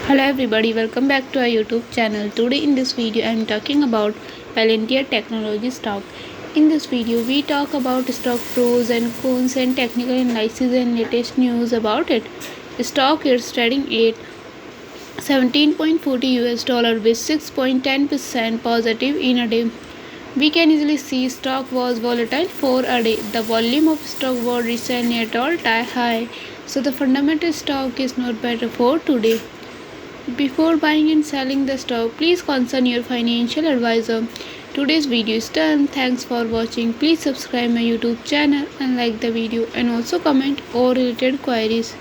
Hello everybody, welcome back to our YouTube channel. Today in this video I am talking about Palantir technology stock. In this video we talk about stock pros and cons and technical analysis and latest news about it. Stock is trading at 17.40 US dollar with 6.10% positive in a day. We can easily see stock was volatile for a day. The volume of stock was recently at all-time high, so the fundamental stock is not better for today. Before buying and selling the stock, please consult your financial advisor. Today's video is done. Thanks for watching. Please subscribe my YouTube channel and like the video and also comment all related queries.